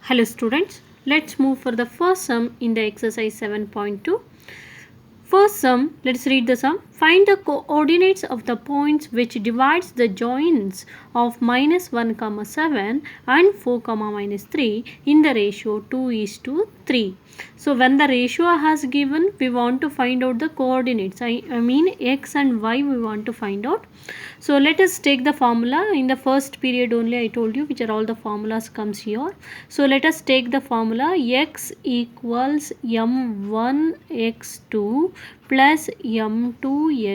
Hello students, let's move for the first sum in the exercise 7.2. First sum, let's read the sum. Find the coordinates of the points which divides the joins of minus 1, 7 and 4, minus 3 in the ratio 2:3. So when the ratio has given, we want to find out the coordinates. I mean x and y we want to find out. So let us take the formula. In the first period only I told you which are all the formulas comes here. So let us take the formula. X equals m1 x2 plus m2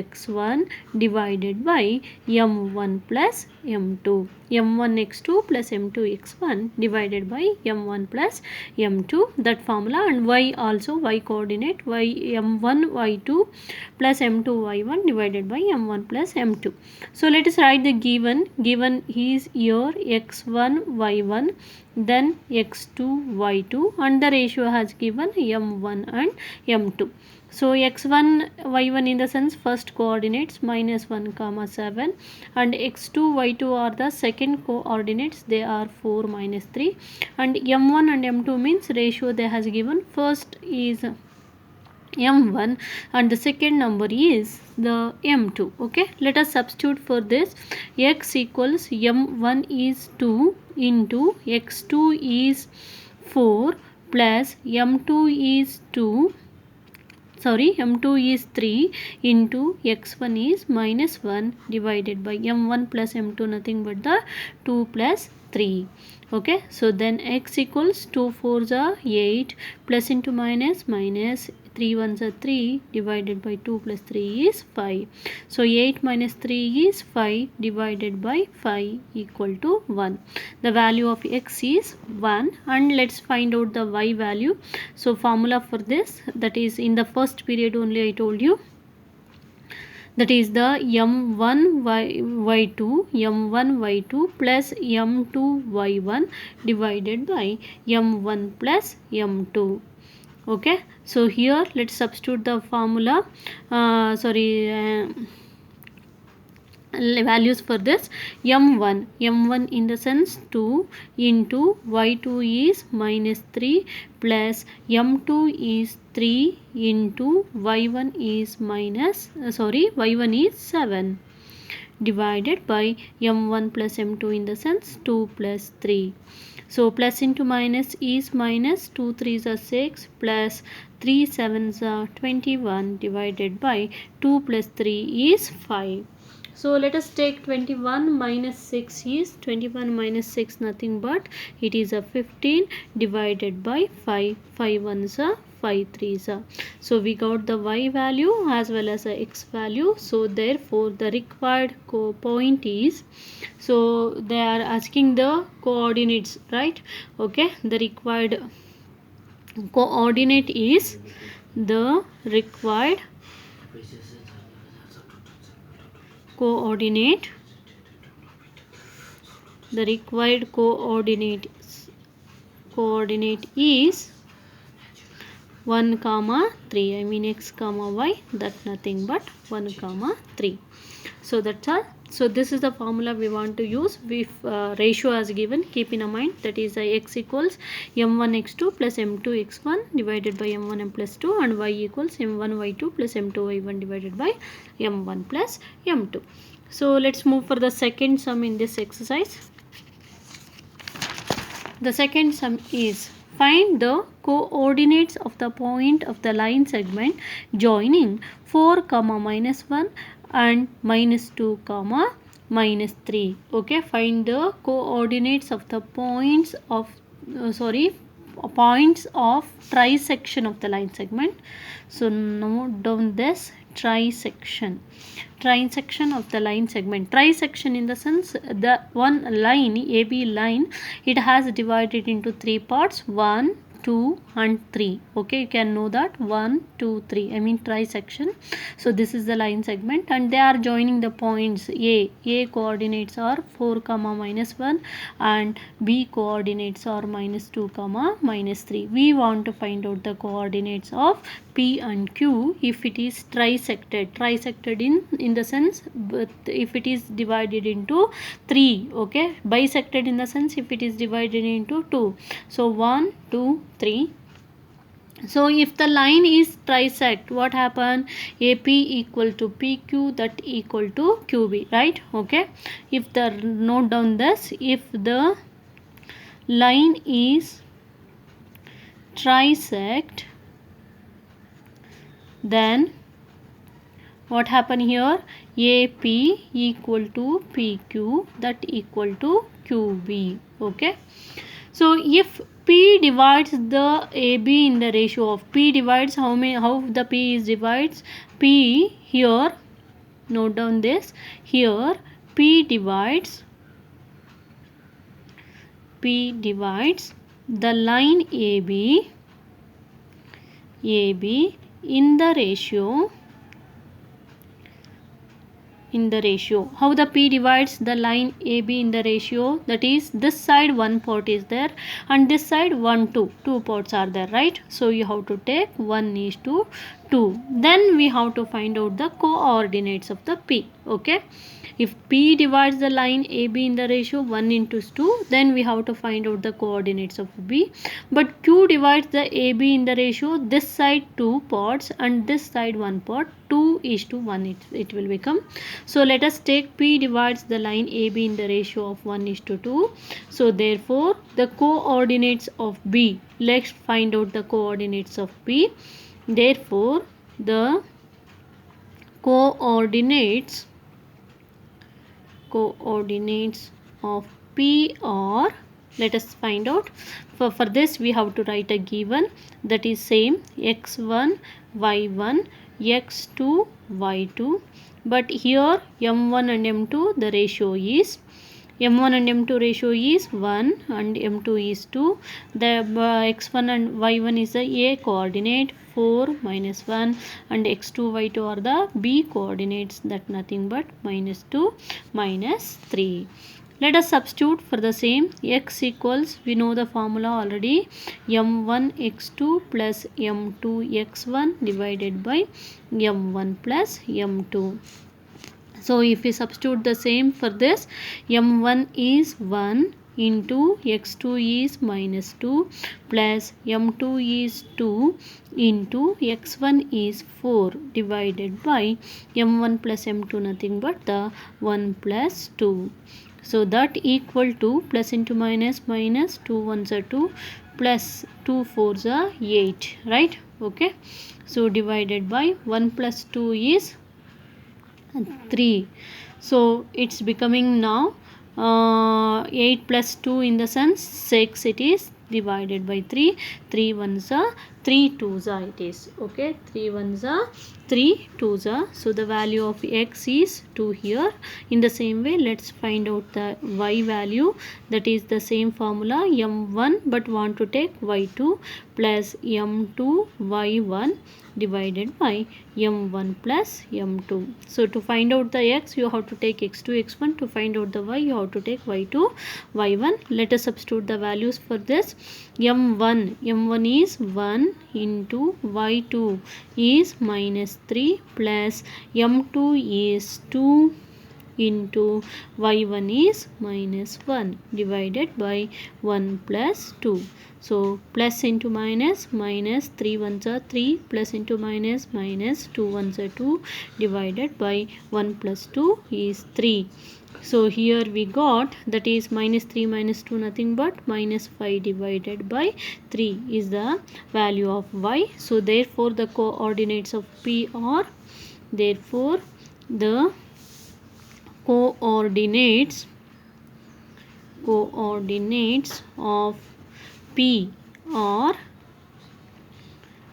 x1 divided by m1 plus m2. m1 x2 plus m2 x1 divided by m1 plus m2, that formula. And y also, y coordinate, y m1 y2 plus m2 y1 divided by m1 plus m2. So let us write the given is here x1 y1 then x2 y2 and the ratio has given m1 and m2. So x1 y1 in the sense first coordinates minus 1, 7 and x2 y2 are the second coordinates, they are 4, minus 3, and m1 and m2 means ratio they has given. First is m1 and the second number is the m2. Okay, let us substitute for this. X equals m1 is 2 into x2 is 4 plus m2 is 3 into x1 is minus 1 divided by m1 plus m2, nothing but the 2 plus 3. Okay, so then x equals 2 4s are 8 plus into minus 3 1s are 3 divided by 2 plus 3 is 5. So 8 minus 3 is 5 divided by 5 equal to 1. The value of x is 1 and let's find out the y value. So formula for this, that is in the first period only I told you, that is the m1 y2 plus m2 y1 divided by m1 plus m2. Okay, so here let's substitute the formula values for this. m1 in the sense 2 into y2 is minus 3 plus m2 is 3 into y1 is y1 is 7 divided by m1 plus m2 in the sense 2 plus 3. So plus into minus is minus, 2 3s are 6 plus 3 7s are 21 divided by 2 plus 3 is 5. So let us take 21 minus 6 is 21 minus 6 nothing but it is a 15 divided by 5. 5 1s are 5 3s are. So we got the y value as well as the x value. So therefore the required point is, so they are asking the coordinates, right? Okay, the required coordinate is the required coordinate is 1, 3. I mean x, y, that nothing but 1, 3. So that's all. So this is the formula we want to use. If ratio as given, keep in mind, that is x equals m1 x2 plus m2 x1 divided by m1 m plus 2 and y equals m1 y2 plus m2 y1 divided by m1 plus m2. So let's move for the second sum in this exercise. The second sum is find the coordinates of the point of the line segment joining 4, minus 1 and minus 2, minus 3. Okay, find the coordinates of the points of points of trisection of the line segment. So note down this trisection of the line segment. Trisection in the sense the one line, AB line, it has divided into 3 parts, 1 2 and 3. Okay, you can know that 1 2 3, I mean trisection. So this is the line segment and they are joining the points. A coordinates are 4 comma minus 1 and B coordinates are minus 2 comma minus 3. We want to find out the coordinates of P and Q if it is trisected in the sense, but if it is divided into 3. Okay, bisected in the sense if it is divided into 2. So 1 2 3. So if the line is trisect, what happen? AP equal to PQ, that equal to QB, right? Okay, if the, note down this, if the line is trisect, then what happen here? AP equal to PQ, that equal to QB. Okay, so if P divides the AB in the ratio of P divides how the P is divides? P here, note down this, here P divides the line AB in the ratio. How the P divides the line AB in the ratio? That is, this side one part is there and this side 1 2. Two parts are there, right? So you have to take 1:2. Then we have to find out the coordinates of the P. Okay, if P divides the line AB in the ratio 1:2, then we have to find out the coordinates of B. But Q divides the AB in the ratio, this side 2 parts and this side 1 part, 2:1 it will become. So let us take P divides the line AB in the ratio of 1:2. So therefore the coordinates of B, let's find out the coordinates of B. Therefore the coordinates of P are, let us find out. For this we have to write a given, that is same, x1 y1 x2 y2, but here m1 and m2 the ratio is, m1 and m2 ratio is 1 and m2 is 2. The x1 and y1 is the A coordinate, 4 minus 1, and x2 y2 are the B coordinates, that nothing but minus 2 minus 3. Let us substitute for the same. X equals, we know the formula already, m1 x2 plus m2 x1 divided by m1 plus m2. So if we substitute the same for this, m1 is 1 into x2 is minus 2 plus m2 is 2 into x1 is 4 divided by m1 plus m2, nothing but the 1 plus 2. So that equal to, plus into minus, minus 2 ones are 2 plus 2 fours are 8, right? Okay, so divided by 1 plus 2 is 3. So it's becoming now 8 plus 2 in the sense 6, it is divided by 3. 3 ones are 3 twos are it is. Okay, 3 ones are 3 twos are. So the value of x is 2 here. In the same way, let's find out the y value. That is the same formula, m1 but want to take y2 plus m2 y1 divided by m1 plus m2. So to find out the x, you have to take x2 x1. To find out the y, you have to take y2 y1. Let us substitute the values for this. m1 is 1 into y2 is minus 3 plus m2 is 2 into y1 is minus 1 divided by 1 plus 2. So plus into minus, minus 3 ones are 3, plus into minus, minus 2 ones are 2 divided by 1 plus 2 is 3. So here we got, that is minus 3 minus 2 nothing but minus 5 divided by 3 is the value of y. So therefore the coordinates of P are, therefore the coordinates of P are,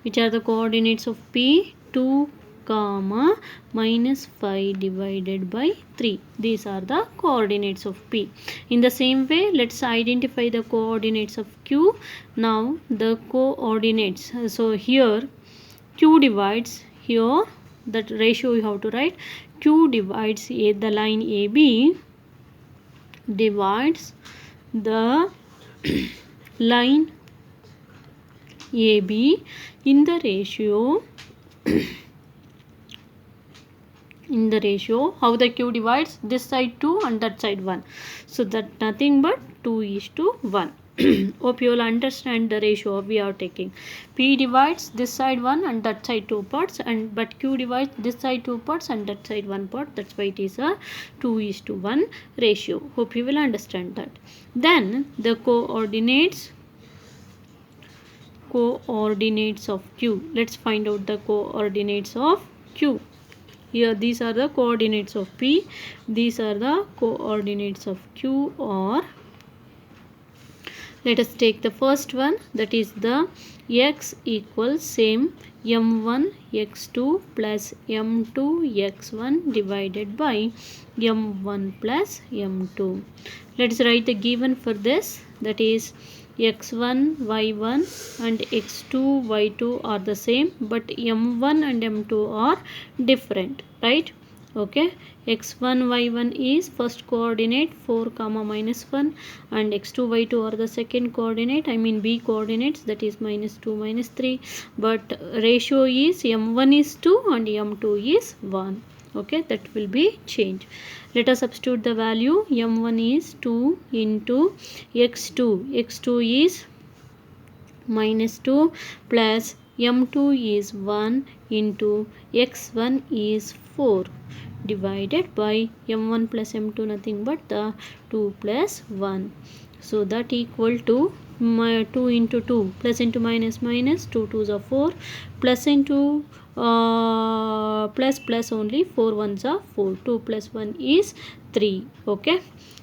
which are the coordinates of P? 2 comma minus 5 divided by 3. These are the coordinates of P. In the same way, let's identify the coordinates of Q. Now the coordinates, so here Q divides, here that ratio you have to write, Q divides the line AB divides the line AB in the ratio how the Q divides, this side 2 and that side 1, so that nothing but 2:1. Hope you will understand the ratio we are taking. P divides this side 1 and that side 2 parts, and but Q divides this side 2 parts and that side 1 part. That's why it is a 2:1 ratio. Hope you will understand that. Then the coordinates of Q. Let's find out the coordinates of Q. Here these are the coordinates of P. These are the coordinates of Q, or let us take the first one, that is the x equals same m1 x2 plus m2 x1 divided by m1 plus m2. Let's write the given for this, that is x1 y1 and x2 y2 are the same, but m1 and m2 are different, right? Okay, x1 y1 is first coordinate 4 comma minus 1, and x2 y2 are the second coordinate, I mean b coordinates, that is minus 2 minus 3, but ratio is m1 is 2 and m2 is 1. Okay, that will be changed. Let us substitute the value. M1 is 2 into x2 is minus 2 plus m2 is 1 into x1 is 4 divided by m1 plus m2, nothing but the 2 plus 1. So that equal to 2 into 2, plus into minus minus, 2 2s are 4, plus into plus only, 4 1s are 4, 2 plus 1 is 3. Okay,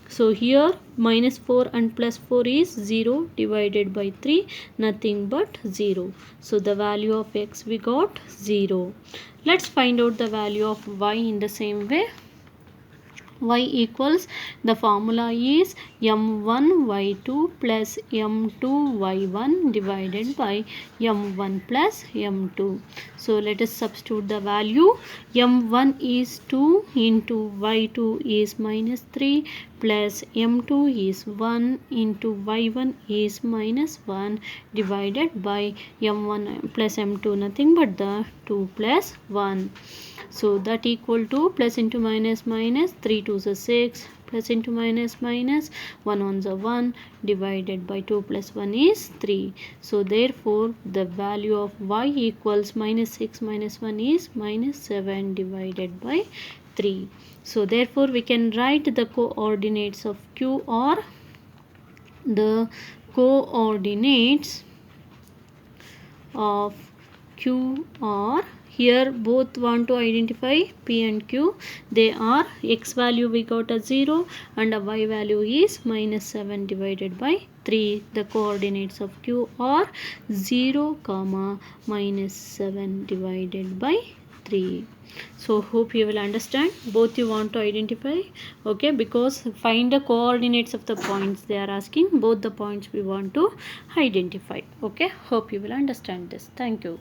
so here minus 4 and plus 4 is 0 divided by 3, nothing but 0. So the value of x we got 0. Let's find out the value of y in the same way. Y equals, the formula is m1 y2 plus m2 y1 divided by m1 plus m2. So let us substitute the value. M1 is 2 into y2 is minus 3 plus m2 is 1 into y1 is minus 1 divided by m1 plus m2, nothing but the 2 plus 1. So that equal to plus into minus minus, 3 2s are 6, plus into minus minus, 1 1s are 1 divided by 2 plus 1 is 3. So therefore the value of y equals minus 6 minus 1 is minus 7 divided by 3. So therefore we can write the coordinates of Q, or the coordinates of Q are, here both want to identify P and Q. They are, x value we got as 0 and a y value is minus 7 divided by 3. The coordinates of Q are 0 comma minus 7 divided by 3. So hope you will understand. Both you want to identify, okay, because find the coordinates of the points they are asking. Both the points we want to identify. Okay, hope you will understand this. Thank you.